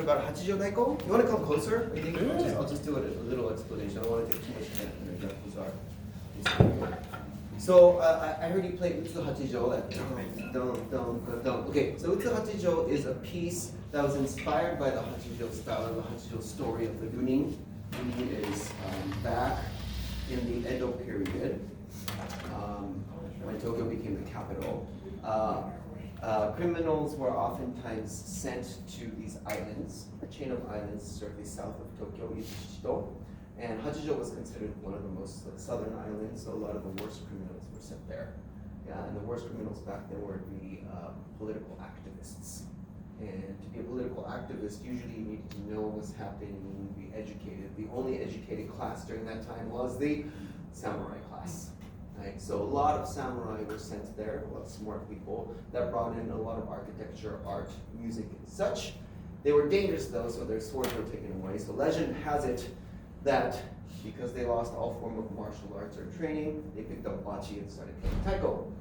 about Hachijo Taiko. You want to come closer? I think I'll just do a little explanation. I don't want to take too much time. So I heard you play Utsu Hachijo. Okay, so Utsu Hachijo is a piece that was inspired by the Hachijo style and the Hachijo story of the Gunin. Gunin is back in the Edo period, when Tokyo became the capital. Criminals were oftentimes sent to these islands, a chain of islands directly south of Tokyo, Ichichito. And Hachijo was considered one of the most southern islands, so a lot of the worst criminals were sent there. Yeah, and the worst criminals back then were the political activists. And to be a political activist, usually you needed to know what was happening, you needed to be educated. The only educated class during that time was the samurai class. Right? So a lot of samurai were sent there, a lot of smart people that brought in a lot of architecture, art, music, and such. They were dangerous though, so their swords were taken away. So legend has it that because they lost all form of martial arts or training, they picked up bachi and started playing taiko.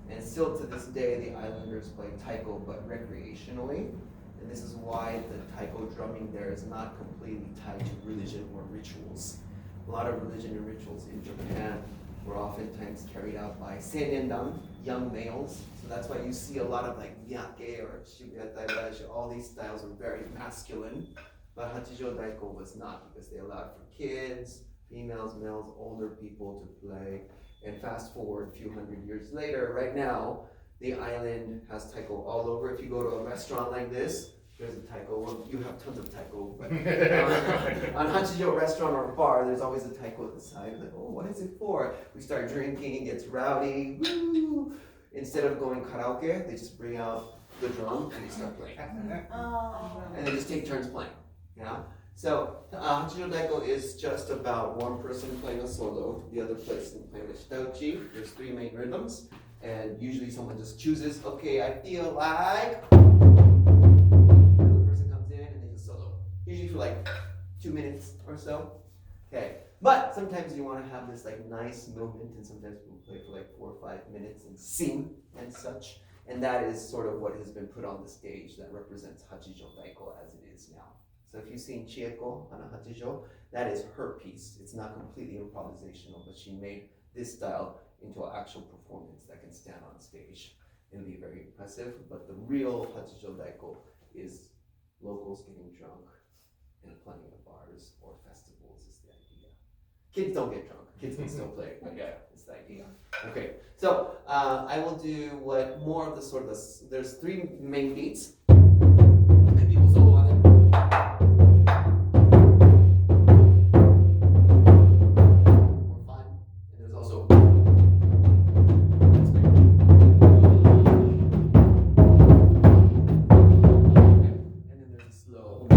And still to this day, the islanders play taiko, but recreationally. And this is why the taiko drumming there is not completely tied to religion or rituals. A lot of religion and rituals in Japan were oftentimes carried out by seinendan, young males. So that's why you see a lot of like miyake or shibuya, all these styles are very masculine. But Hachijo Taiko was not, because they allowed for kids, females, males, older people to play. And fast forward a few hundred years later, right now, the island has taiko all over. If you go to a restaurant like this, there's a taiko. Well, you have tons of taiko, but on Hachijo restaurant or bar, there's always a taiko at the side. Like, oh, what is it for? We start drinking, it's rowdy, woo! Instead of going karaoke, they just bring out the drum and they start playing. And they just take turns playing. Yeah. So Hachijo Taiko is just about one person playing a solo, the other person playing a shitauchi. There's three main rhythms, and usually someone just chooses, okay, I feel like. The other person comes in and they just solo. Usually for like 2 minutes or so. Okay. But sometimes you want to have this like nice movement, and sometimes people play for like 4 or 5 minutes and sing and such. And that is sort of what has been put on the stage that represents Hachijo Taiko as it is now. So if you've seen Chieko Hana Hachijo, that is her piece. It's not completely improvisational, but she made this style into an actual performance that can stand on stage and be very impressive. But the real Hachijo Taiko is locals getting drunk and playing at bars or festivals is the idea. Kids don't get drunk. Kids can still play, but yeah, it's the idea. Okay, so I will do what more of the sort of the, there's three main beats, and people solo on it. More fun, and there's also. And then there's a slow.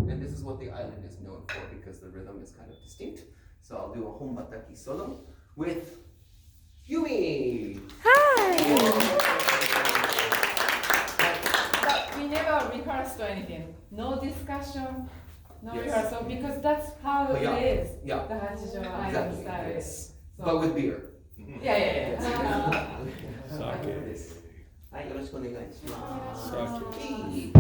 And this is what the island is known for because the rhythm is kind of distinct. So I'll do a honbataki solo with Yumi. Hi. But we never rehearsed or anything. No discussion, no rehearsal, because that's how it is. Yeah. The Hachijo Island style. Yes. So, But with beer. Yeah. Sake. はい、よろしくお願いします。Sake.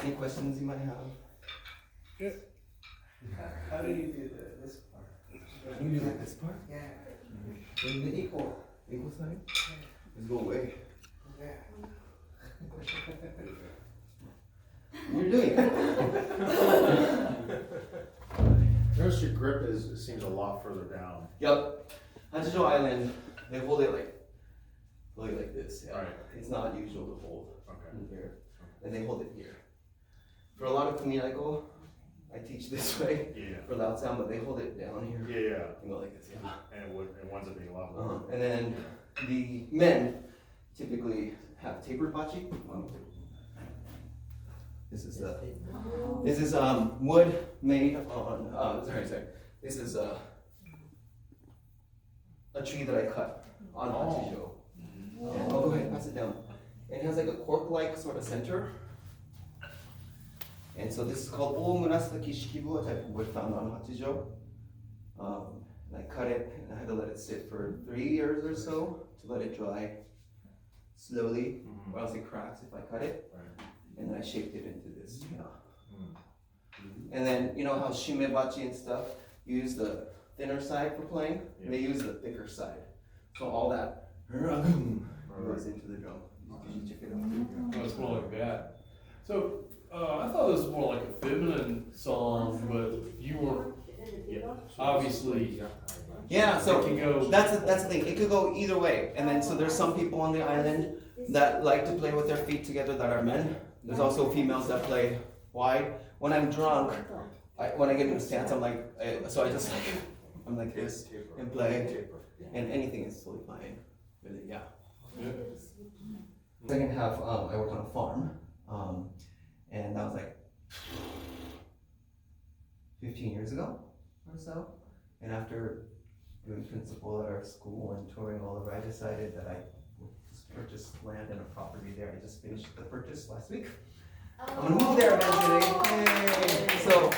Any questions you might have? How do you do this part? You do like this part? Yeah. In the equal sign? Let's go away. Yeah. You're doing it. Notice your grip seems a lot further down. Yep. Hachijo Island, they hold it like this. Yeah. Right. It's not usual to hold Okay. in here. And they hold it here. For a lot of kuminaiko, I teach this way Yeah. for loud sound, but they hold it down here. Yeah. And go like this, yeah. And it winds up being a lot more. And then the men typically have tapered bachi. This is wood made on This is a tree that I cut on Hachijo. And go ahead, pass it down. And it has like a cork-like sort of center. And so this is called Murasaki Shikibu, a type of wood found on Hachijo. And I cut it and I had to let it sit for 3 years or so to let it dry slowly, or else it cracks if I cut it. Right. And then I shaped it into this. Yeah. And then you know how shimebachi and stuff use the thinner side for playing? Yeah. They use the thicker side. So all that goes into the drum. Did you check it out? Oh, it's more like that. So, I thought this was more like a feminine song, but you were obviously. Yeah, so It can go. that's the thing. It could go either way. And then so there's some people on the island that like to play with their feet together that are men. There's also females that play wide. When I'm drunk, when I get in a stance, I'm like, I'm like this and play, and anything is totally fine. Really, yeah. Second half, I worked on a farm, and that was like 15 years ago or so. And after doing principal at our school and touring all over, I decided that I would just purchase land and a property there. I just finished the purchase last week. I'm gonna move there eventually. Yay. So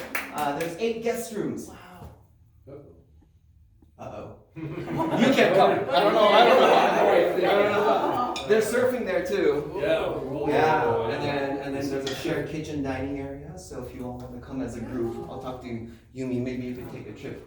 there's 8 guest rooms. Wow. Uh-oh. You can't come. I don't know. They're surfing there too. Yeah. Yeah, and then there's a shared kitchen dining area. So if you all want to come as a group, I'll talk to Yumi. Maybe you could take a trip